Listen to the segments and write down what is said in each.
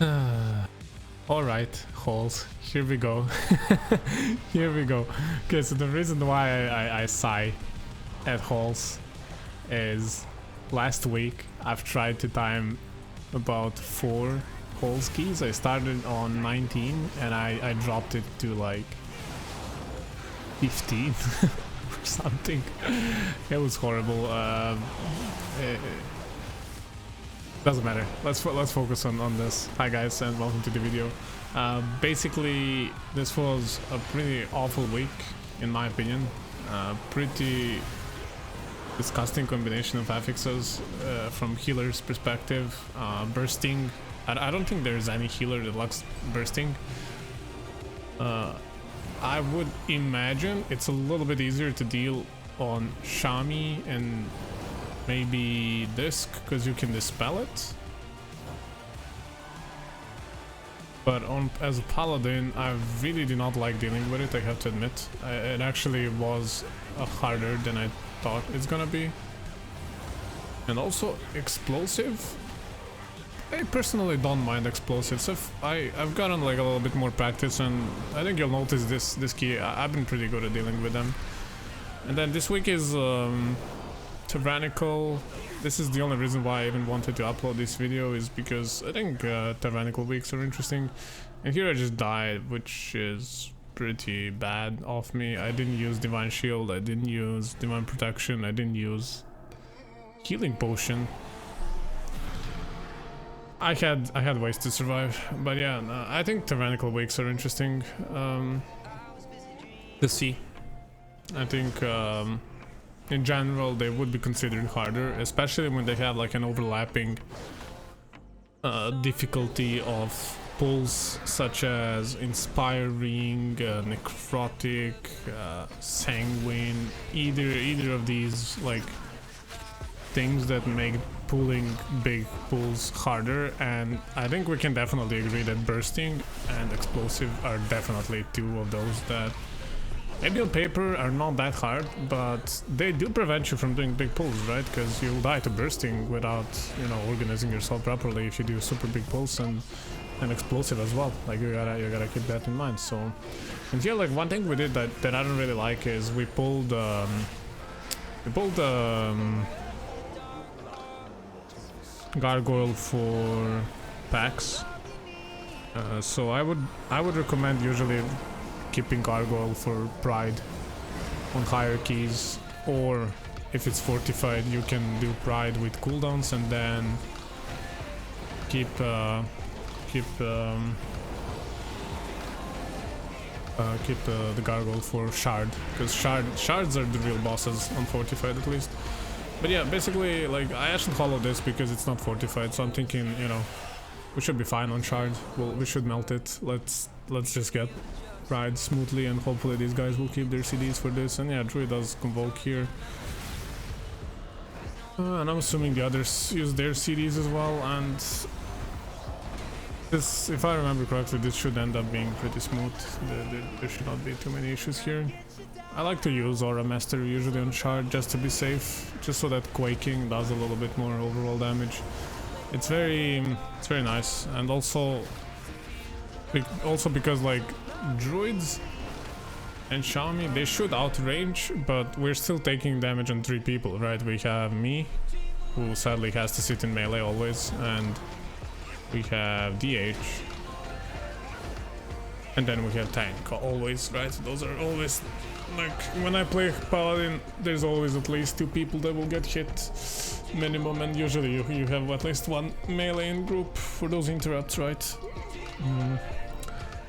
Alright, holes. Here we go. Here we go. Okay, so the reason why I sigh at holes is last week I've tried to time about 4 holes keys. I started on 19 and I dropped it to like 15 or something. It was horrible. Doesn't matter. Let's focus on this. Hi guys and welcome to the video. Basically this was a pretty awful week in my opinion. Pretty disgusting combination of affixes from healer's perspective. Bursting. I don't think there's any healer that likes bursting. I would imagine it's a little bit easier to deal on Shami and maybe Disc because you can dispel it. But as a Paladin, I really do not like dealing with it, I have to admit. It actually was harder than I thought it's gonna be. And also explosive. I personally don't mind explosives. I've gotten like a little bit more practice, and I think you'll notice this key. I've been pretty good at dealing with them. And then this week is Tyrannical. This is the only reason why I even wanted to upload this video, is because I think Tyrannical weeks are interesting. And here I just died, which is pretty bad of me. I didn't use Divine Shield, I didn't use Divine Protection, I didn't use Healing Potion. I had ways to survive, but yeah, no, I think Tyrannical weeks are interesting to see. I think in general they would be considered harder, especially when they have like an overlapping difficulty of pulls such as Inspiring, Necrotic, Sanguine, either of these like things that make pulling big pulls harder. And I think we can definitely agree that Bursting and Explosive are definitely 2 of those that maybe on paper are not that hard, but they do prevent you from doing big pulls, right? Because you'll die to Bursting without, you know, organizing yourself properly if you do super big pulls, and Explosive as well. Like you gotta keep that in mind. So, and here like one thing we did that I don't really like is we pulled Gargoyle for packs. So I would recommend usually keeping Gargoyle for Pride on higher keys, or if it's fortified you can do Pride with cooldowns and then keep the Gargoyle for Shard, because shards are the real bosses on fortified at least. But yeah, basically like I actually follow this because it's not fortified, so I'm thinking, you know, we should be fine on Shard. Well, we should melt it. Let's just get ride smoothly, and hopefully these guys will keep their CDs for this. And yeah, Druid does Convoke here. And I'm assuming the others use their CDs as well, and this, if I remember correctly, this should end up being pretty smooth. There should not be too many issues here. I like to use Aura Master usually on Shard just to be safe, just so that Quaking does a little bit more overall damage. It's very nice, and also because like Druids and Xiaomi, they should outrange, but we're still taking damage on 3 people, right? We have me, who sadly has to sit in melee always, and we have DH, and then we have tank always, right? Those are always, like, when I play Paladin, there's always at least 2 people that will get hit minimum, and usually you have at least 1 melee in group for those interrupts, right?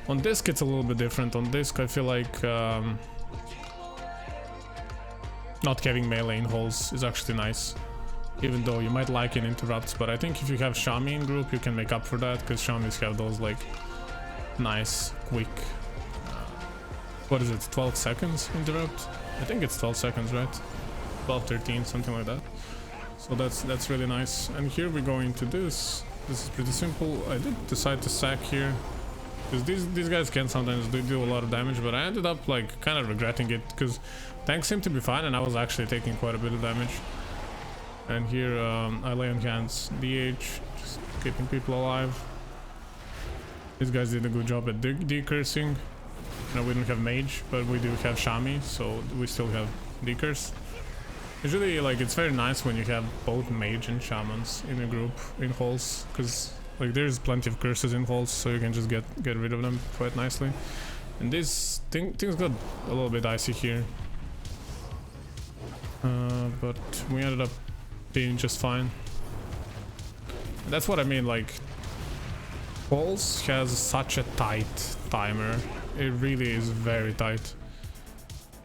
On Disc it's a little bit different. On Disc I feel like not having melee in holes is actually nice, even though you might like in interrupts. But I think if you have Shami in group you can make up for that, because Shamis have those like nice quick what is it, 12 seconds interrupt? I think it's 12 seconds, right? 12, 13, something like that. So that's really nice. And here we go into this. This is pretty simple. I did decide to sack here, because these guys can sometimes do a lot of damage, but I ended up like kind of regretting it, because tanks seemed to be fine and I was actually taking quite a bit of damage. And here I lay on hands DH, just keeping people alive. These guys did a good job at decursing. No, we don't have mage, but we do have Shami, so we still have decurs. Usually, like, it's very nice when you have both mage and shamans in a group in halls, because like there's plenty of curses in halls, so you can just get rid of them quite nicely. And this things got a little bit icy here, but we ended up being just fine. And that's what I mean, like, halls has such a tight timer. It really is very tight.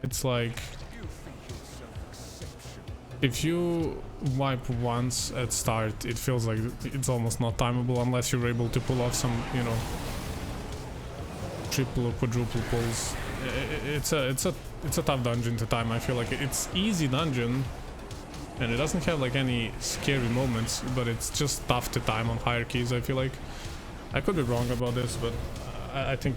It's like, if you wipe once at start, it feels like it's almost not timeable unless you're able to pull off some, you know, triple or quadruple pulls. It's a tough dungeon to time. I feel like it's easy dungeon, and it doesn't have like any scary moments, but it's just tough to time on hierarchies. I feel like I could be wrong about this, but I think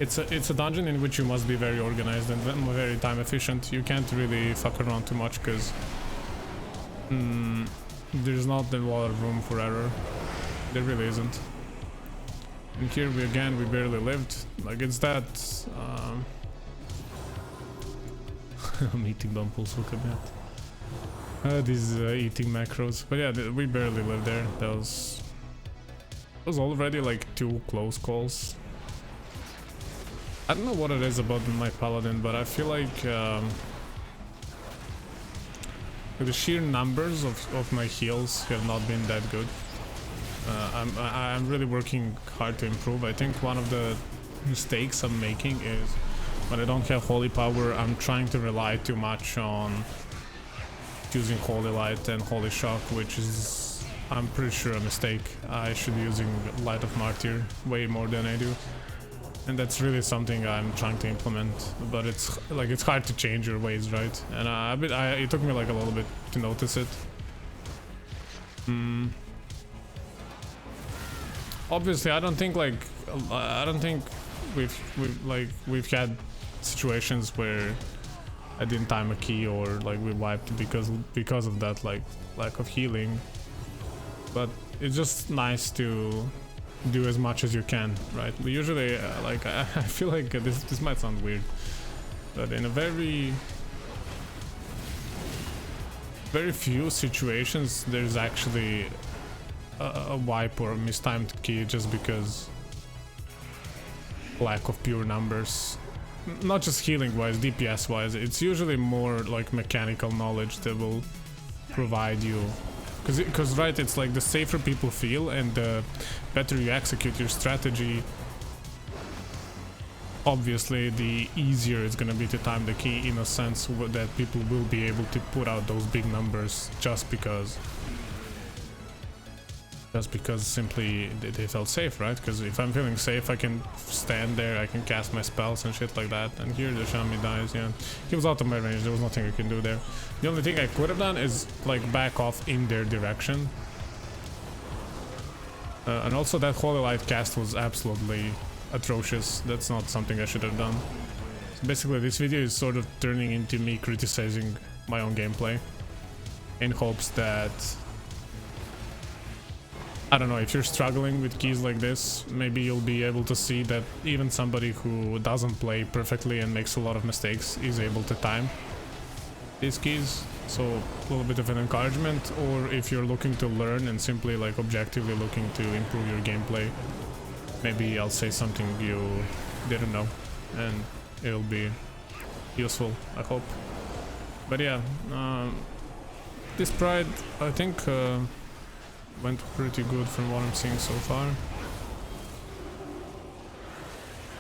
it's a dungeon in which you must be very organized and very time efficient. You can't really fuck around too much because there's not a lot of room for error. There really isn't. And here we barely lived. Like, it's that I'm eating dumples, look at that. These eating macros. But yeah, we barely lived there. That was already like 2 close calls. I don't know what it is about my paladin, but I feel like the sheer numbers of my heals have not been that good. I'm really working hard to improve. I think one of the mistakes I'm making is when I don't have holy power, I'm trying to rely too much on using holy light and holy shock, which is, I'm pretty sure, a mistake. I should be using light of martyr way more than I do. And that's really something I'm trying to implement, but it's like, it's hard to change your ways, right? And it took me like a little bit to notice it. Obviously, I don't think we've had situations where I didn't time a key or like we wiped because of that, like, lack of healing. But it's just nice to do as much as you can, right? But usually, like, I feel like this might sound weird, but in a very few situations there's actually a wipe or a mistimed key just because lack of pure numbers. Not just healing wise, DPS wise, it's usually more like mechanical knowledge that will provide you, because right, it's like the safer people feel and the better you execute your strategy, obviously the easier it's gonna be to time the key, in a sense that people will be able to put out those big numbers just because simply they felt safe, right? Because if I'm feeling safe, I can stand there, I can cast my spells and shit like that. And here the Shami dies, yeah. He was out of my range, there was nothing I can do there. The only thing I could have done is like back off in their direction. And also that Holy Light cast was absolutely atrocious. That's not something I should have done. So basically this video is sort of turning into me criticizing my own gameplay in hopes that, I don't know, if you're struggling with keys like this, maybe you'll be able to see that even somebody who doesn't play perfectly and makes a lot of mistakes is able to time these keys. So a little bit of an encouragement. Or if you're looking to learn and simply like objectively looking to improve your gameplay, maybe I'll say something you didn't know and it'll be useful, I hope. But yeah, this Pride, I think, went pretty good from what I'm seeing so far.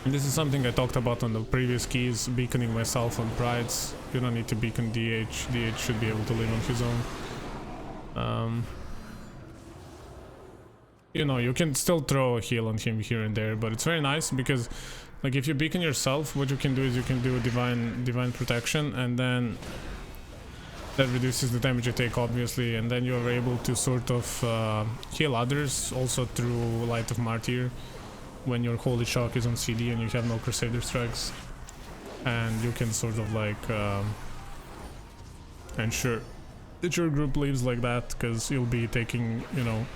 And this is something I talked about on the previous keys, beaconing myself on Prides. You don't need to beacon DH. DH should be able to live on his own. You know, you can still throw a heal on him here and there, but it's very nice because, like, if you beacon yourself, what you can do is you can do divine protection, and then that reduces the damage you take, obviously, and then you are able to sort of heal others also through Light of Martyr when your Holy Shock is on CD and you have no Crusader strikes, and you can sort of like ensure that your group leaves like that, because you'll be taking, you know,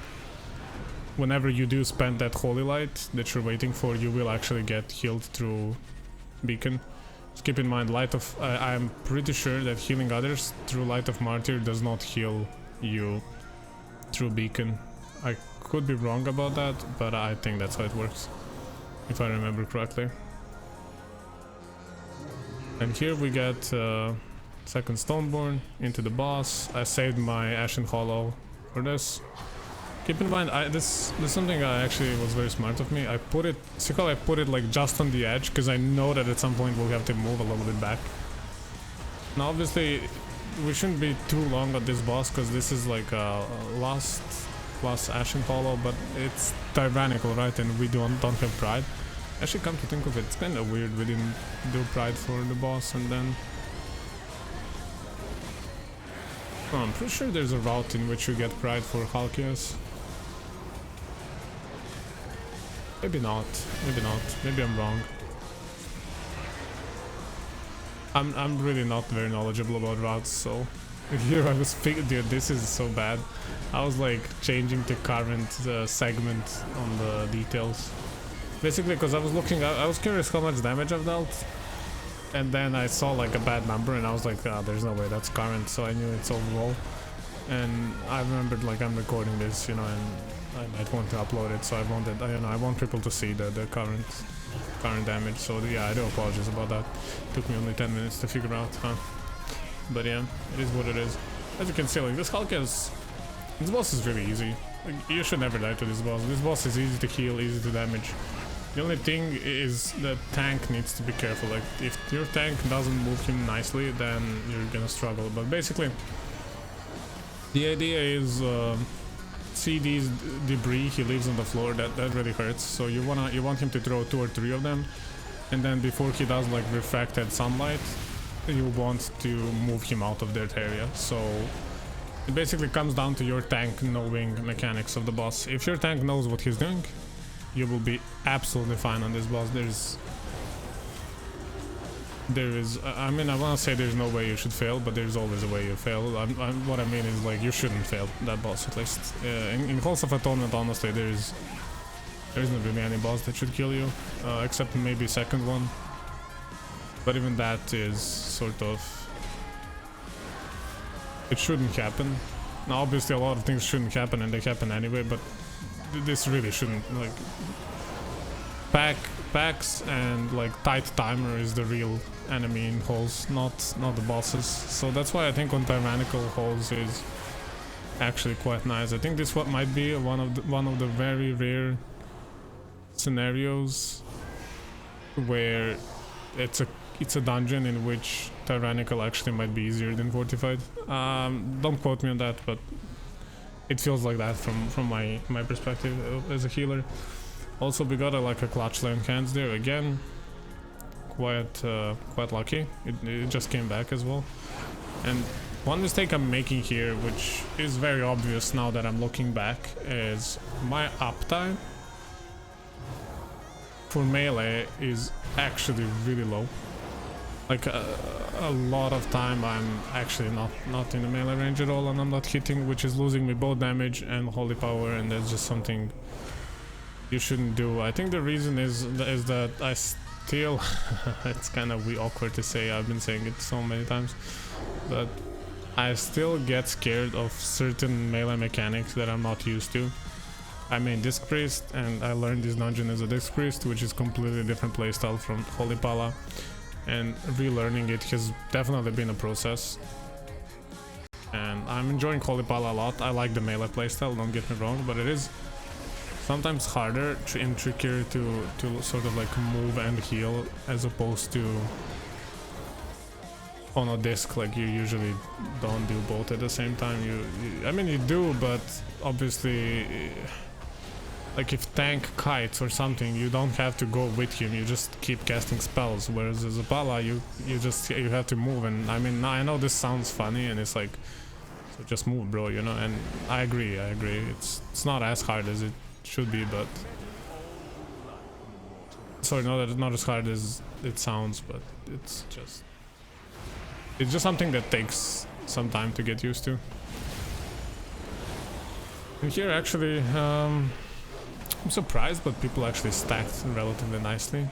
whenever you do spend that holy light that you're waiting for, you will actually get healed through beacon. Just keep in mind, I'm pretty sure that healing others through Light of Martyr does not heal you through beacon. I could be wrong about that, but I think that's how it works, if I remember correctly. And here we get second Stoneborn into the boss. I saved my Ashen Hollow for this. Keep in mind, this is something I actually was very smart of me. I put it like just on the edge, because I know that at some point we'll have to move a little bit back. Now obviously we shouldn't be too long on this boss, because this is like a last Ashen Hollow, but it's Tyrannical, right? And we don't have Pride. Actually, come to think of it, it's kind of weird we didn't do Pride for the boss and then... Oh, I'm pretty sure there's a route in which you get Pride for Halkias. Maybe not, maybe I'm wrong. I'm really not very knowledgeable about routes, so here I was figuring, dude, this is so bad. I was like changing the current segment on the details. Basically, because I was curious how much damage I've dealt, and then I saw like a bad number, and I was like, there's no way that's current, so I knew it's overall. And I remembered like I'm recording this, you know, and I might want to upload it, so I want people to see the current damage. So yeah, I do apologize about that. It took me only 10 minutes to figure out, huh? But yeah, it is what it is. As you can see, like this boss is really easy. Like, you should never die to this boss. This boss is easy to heal, easy to damage. The only thing is that tank needs to be careful. Like if your tank doesn't move him nicely, then you're gonna struggle. But basically, the idea is see these debris he leaves on the floor. That really hurts. So you want him to throw 2 or 3 of them, and then before he does like refracted sunlight, you want to move him out of that area. So it basically comes down to your tank knowing mechanics of the boss. If your tank knows what he's doing, you will be absolutely fine on this boss. I mean, I want to say there's no way you should fail, but there's always a way you fail. What I mean is, like, you shouldn't fail that boss, at least. In Halls of Atonement, honestly, there isn't really any boss that should kill you, except maybe second one. But even that is sort of... it shouldn't happen. Now, obviously, a lot of things shouldn't happen, and they happen anyway, but this really shouldn't, like... Packs and like tight timer is the real enemy in holes, not the bosses. So that's why I think on Tyrannical holes is actually quite nice. I think this might be one of the very rare scenarios where it's a dungeon in which Tyrannical actually might be easier than Fortified. Don't quote me on that, but it feels like that from my perspective as a healer. Also, we got a clutch lane hands there again. Quite lucky. It just came back as well. And one mistake I'm making here, which is very obvious now that I'm looking back, is my uptime for melee is actually really low. Like a lot of time I'm actually not in the melee range at all, and I'm not hitting, which is losing me both damage and holy power, and that's just something you shouldn't do. I think the reason is that I still it's kind of awkward to say, I've been saying it so many times, but I still get scared of certain melee mechanics that I'm not used to. I mean Disc Priest, and I learned this dungeon as a Disc Priest, which is completely different playstyle from Holy Pala, and relearning it has definitely been a process. And I'm enjoying Holy Pala a lot. I like the melee playstyle, don't get me wrong, but it is sometimes harder and trickier to sort of like move and heal, as opposed to on a disc. Like you usually don't do both at the same time. I mean you do, but obviously like if tank kites or something, you don't have to go with him, you just keep casting spells, whereas as a Pala you have to move. And I mean, I know this sounds funny and it's like, so just move, bro, you know. And I agree, it's not as hard as it should be, but sorry, not as hard as it sounds, but it's just something that takes some time to get used to. And here actually I'm surprised, but people actually stacked relatively nicely.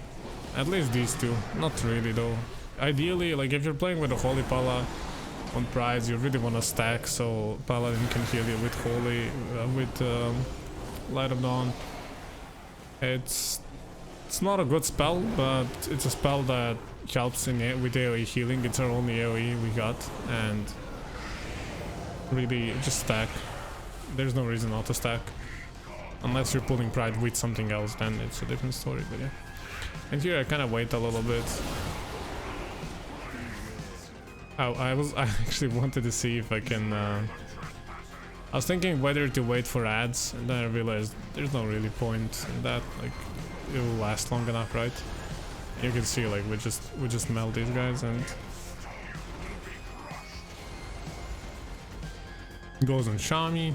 At least these two. Not really though. Ideally, like if you're playing with a Holy Pala on Prize, you really want to stack so Paladin can heal you with Light of Dawn. It's not a good spell, but it's a spell that helps with AoE healing. It's our only AoE we got, and really just stack. There's no reason not to stack. Unless you're pulling Pride with something else, then it's a different story, but yeah. And here I kind of wait a little bit. Oh, I actually wanted to see if I can... I was thinking whether to wait for ads, and then I realized there's no really point in that. Like, it will last long enough, right? You can see, like, we just melt these guys, and goes on Shami.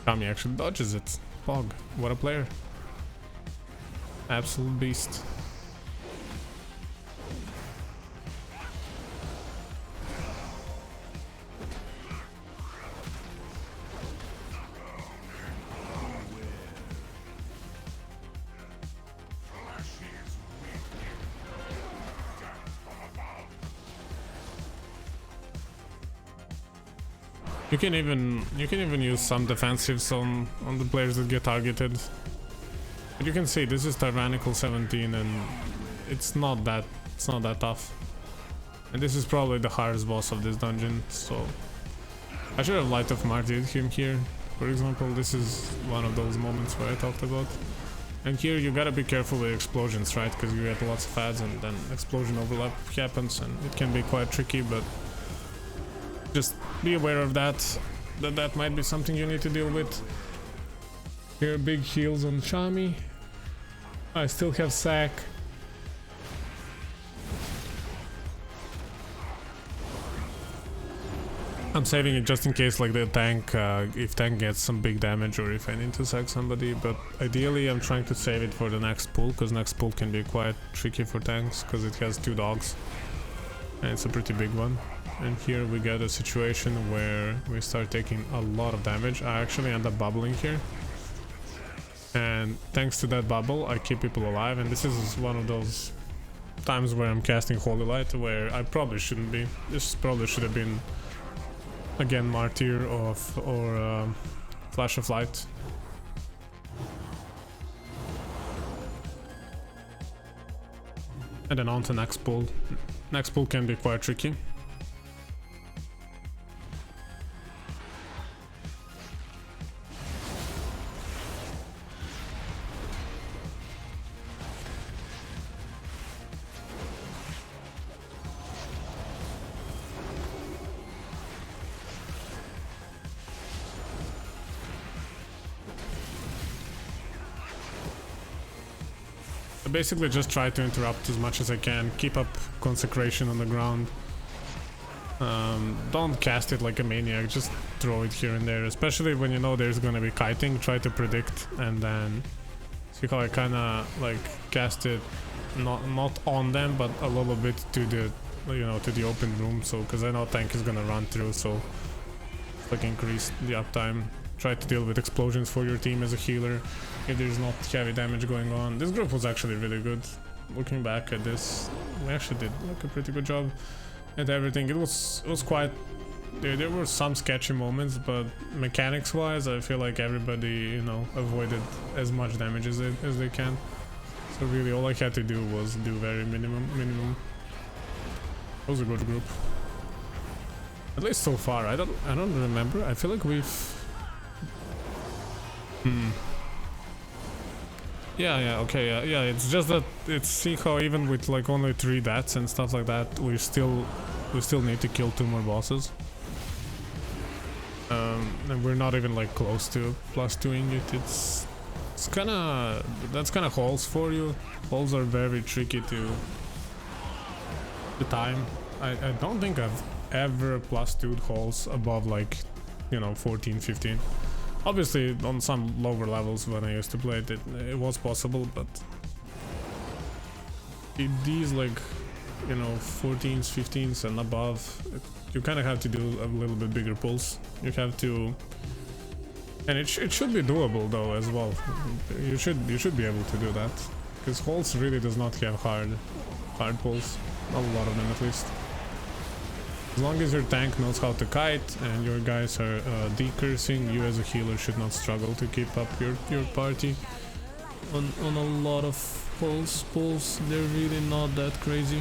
Shami actually dodges it. Pog, what a player! Absolute beast. You can even use some defensives on the players that get targeted. But you can see this is Tyrannical 17 and it's not that tough. And this is probably the hardest boss of this dungeon, so I should have Light of Martyred him here. For example, this is one of those moments where I talked about. And here you gotta be careful with explosions, right? Because you get lots of ads and then explosion overlap happens and it can be quite tricky, but just be aware of that. That might be something you need to deal with. Here, big heals on Shami. I still have sack. I'm saving it just in case, like the tank, if tank gets some big damage or if I need to sack somebody. But ideally, I'm trying to save it for the next pull, because next pull can be quite tricky for tanks, because it has 2 dogs, and it's a pretty big one. And here we get a situation where we start taking a lot of damage. I actually end up bubbling here, and thanks to that bubble I keep people alive, and this is one of those times where I'm casting Holy Light where I probably shouldn't be. This probably should have been again Martyr or Flash of Light. And then on to next pull. Next pull can be quite tricky. Basically just try to interrupt as much as I can, keep up consecration on the ground. Don't cast it like a maniac, just throw it here and there, especially when you know there's gonna be kiting. Try to predict and then see how I kinda like cast it not on them but a little bit to the, you know, to the open room, so because I know tank is gonna run through, so like increase the uptime. Try to deal with explosions for your team as a healer if there's not heavy damage going on. This group was actually really good. Looking back at this, we actually did like a pretty good job at everything. It was quite... There were some sketchy moments, but mechanics wise I feel like everybody, you know, avoided as much damage as they can. So really all I had to do was do very minimum. It was a good group. At least so far. I don't remember. I feel like we've... Yeah, okay, yeah, it's just that it's see how even with like only 3 deaths and stuff like that, we still need to kill 2 more bosses. And we're not even like close to +2ing it. It's kinda... that's kinda holes for you. Holes are very tricky to time. I don't think I've ever +2'd holes above like, you know, 14, 15. Obviously, on some lower levels when I used to play it, it was possible, but in these, like, you know, 14s, 15s and above, you kind of have to do a little bit bigger pulls. You have to And it should be doable though as well. You should be able to do that, because Halls really does not have hard pulls, not a lot of them at least. As long as your tank knows how to kite and your guys are decursing, you as a healer should not struggle to keep up your party on a lot of pulls. They're really not that crazy.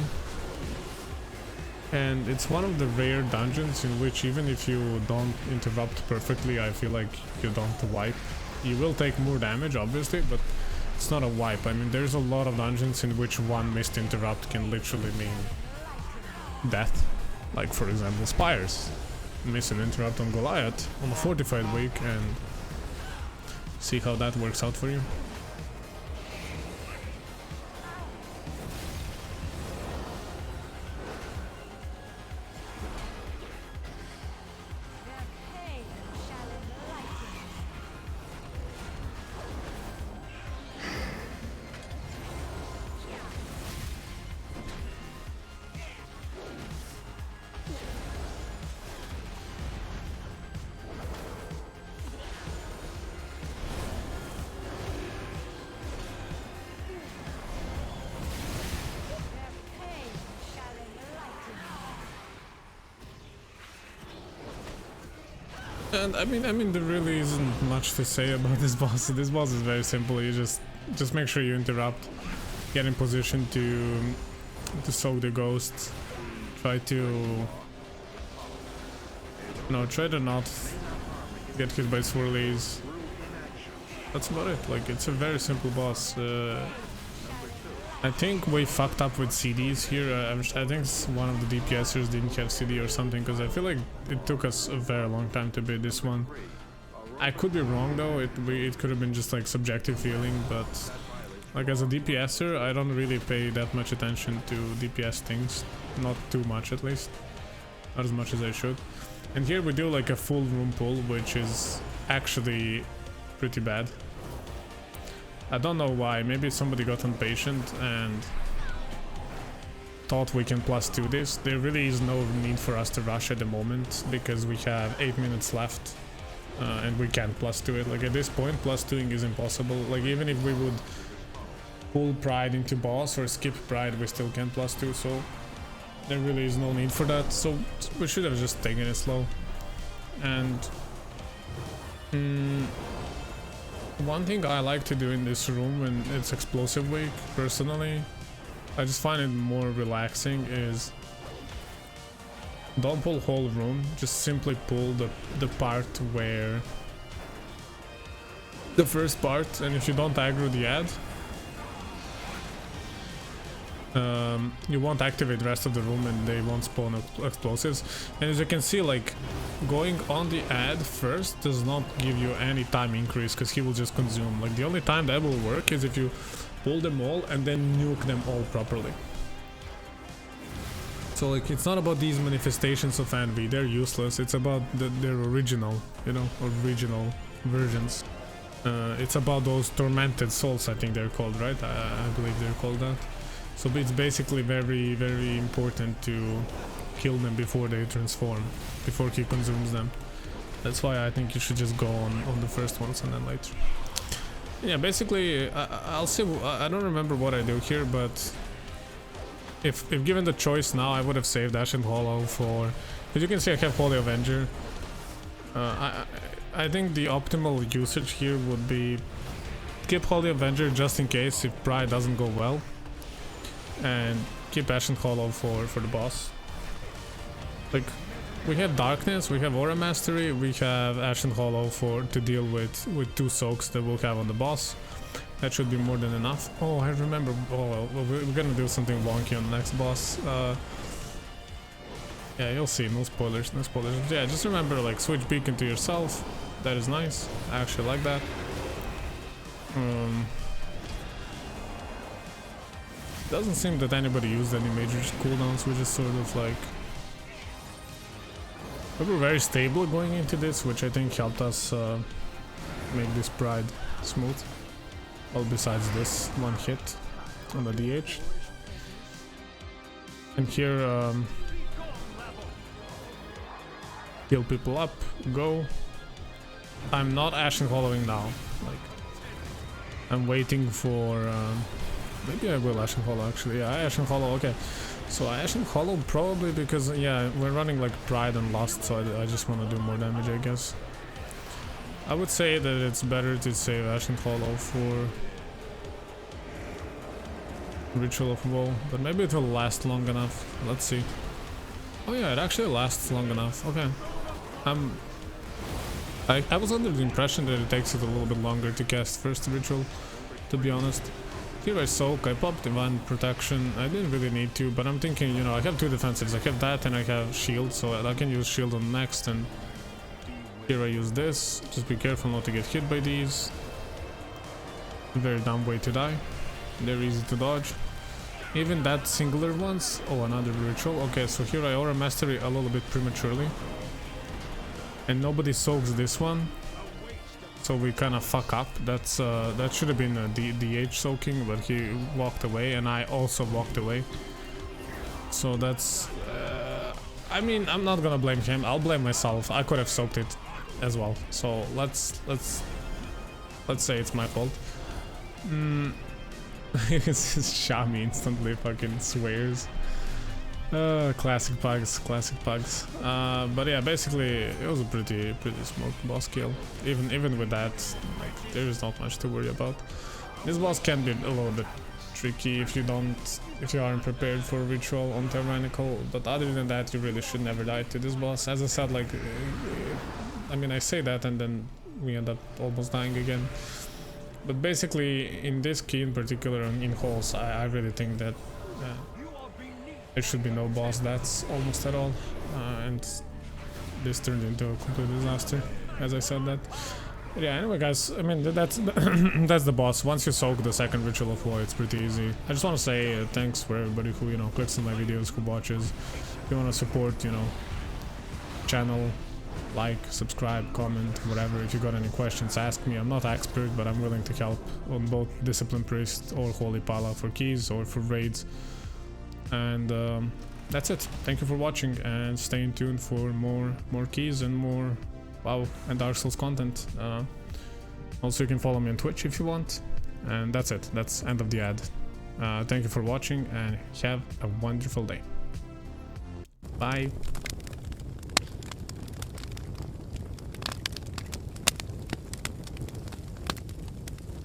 And it's one of the rare dungeons in which even if you don't interrupt perfectly, I feel like you don't wipe. You will take more damage obviously, but it's not a wipe. I mean, there's a lot of dungeons in which one missed interrupt can literally mean death. Like for example Spires. Miss an interrupt on Goliath on a fortified week and see how that works out for you. And I mean there really isn't much to say about this boss. This boss is very simple. You just make sure you interrupt, get in position to soak the ghost, try to try to not get hit by swirlies. That's about it. Like, it's a very simple boss. I think we fucked up with CDs here. I think one of the DPSers didn't have CD or something, because I feel like it took us a very long time to beat this one. I could be wrong though, it could have been just like subjective feeling, but like as a DPSer I don't really pay that much attention to DPS things, not too much at least, not as much as I should. And here we do like a full room pull, which is actually pretty bad. I don't know why, maybe somebody got impatient and thought we can +2 this. There really is no need for us to rush at the moment, because we have 8 minutes left and we can't +2 it. Like at this point, +2ing is impossible. Like even if we would pull Pride into boss or skip Pride, we still can't +2, so there really is no need for that. So we should have just taken it slow. And one thing I like to do in this room when it's explosive week, personally, I just find it more relaxing, is don't pull whole room, just simply pull the part where the first part, and if you don't aggro the ad, you won't activate the rest of the room and they won't spawn explosives. And as you can see, like, going on the ad first does not give you any time increase, because he will just consume. Like the only time that will work is if you pull them all and then nuke them all properly. So like, it's not about these manifestations of envy, they're useless. It's about their original, original versions. It's about those tormented souls, I think they're called, right? I believe they're called that. So it's basically very, very important to kill them before they transform, before he consumes them. That's why I think you should just go on the first ones and then later. Yeah, basically, I'll see. I don't remember what I do here, but if given the choice now, I would have saved Ashen Hollow for. As you can see, I have Holy Avenger. I think the optimal usage here would be keep Holy Avenger just in case if Pride doesn't go well, and keep Ashen Hollow for the boss. Like, we have Darkness, we have Aura Mastery, we have Ashen Hollow to deal with 2 soaks that we'll have on the boss. That should be more than enough. Oh, I remember. Oh, well, we're gonna do something wonky on the next boss. Yeah, you'll see. No spoilers, no spoilers. Yeah, just remember, like, switch beacon to yourself. That is nice. I actually like that. Doesn't seem that anybody used any major cooldowns. We just sort of like. We were very stable going into this, which I think helped us make this Pride smooth. All besides this one hit on the DH. And here, heal people up, go. I'm not Ashen Hollowing now. Like, I'm waiting for... maybe I will Ashen Hollow actually. Yeah, Ashen Hollow, okay. So Ashen Hollow probably because, yeah, we're running like Pride and Lust, so I just want to do more damage, I guess. I would say that it's better to save Ashen Hollow for Ritual of Woe, but maybe it will last long enough. Let's see. Oh yeah, it actually lasts long enough. Okay. I was under the impression that it takes it a little bit longer to cast first ritual, to be honest. Here I soak, I popped Divine Protection. I didn't really need to, but I'm thinking, you know, I have two defensives. I have that and I have shield, so I can use shield on next, and here I use this. Just be careful not to get hit by these. Very dumb way to die. They're easy to dodge. Even that singular ones. Oh, another ritual. Okay, so here I Aura Mastery a little bit prematurely. And nobody soaks this one. So we kind of fuck up. That's that should have been a DH soaking, but he walked away and I also walked away. So that's... I mean, I'm not gonna blame him. I'll blame myself. I could have soaked it as well. So let's say it's my fault. It's just Shami instantly fucking swears. Classic pugs, classic pugs. But yeah, basically it was a pretty smooth boss kill. Even with that, like, there is not much to worry about. This boss can be a little bit tricky if you aren't prepared for ritual on Tyrannical, but other than that, you really should never die to this boss. As I said, like, I mean, I say that and then we end up almost dying again. But basically, in this key in particular, in halls, I really think that there should be no boss deaths almost at all, and this turned into a complete disaster, as I said that. But yeah, anyway guys, I mean, that's that's the boss. Once you soak the second Ritual of War, it's pretty easy. I just want to say thanks for everybody who, you know, clicks on my videos, who watches. If you want to support, you know, channel, like, subscribe, comment, whatever. If you got any questions, ask me. I'm not expert, but I'm willing to help on both Discipline Priest or Holy Paladin for keys or for raids. And that's it. Thank you for watching, and stay tuned for more keys and more WoW and Dark Souls content. Also, you can follow me on Twitch if you want. And that's it. That's end of the ad. Thank you for watching and have a wonderful day. Bye.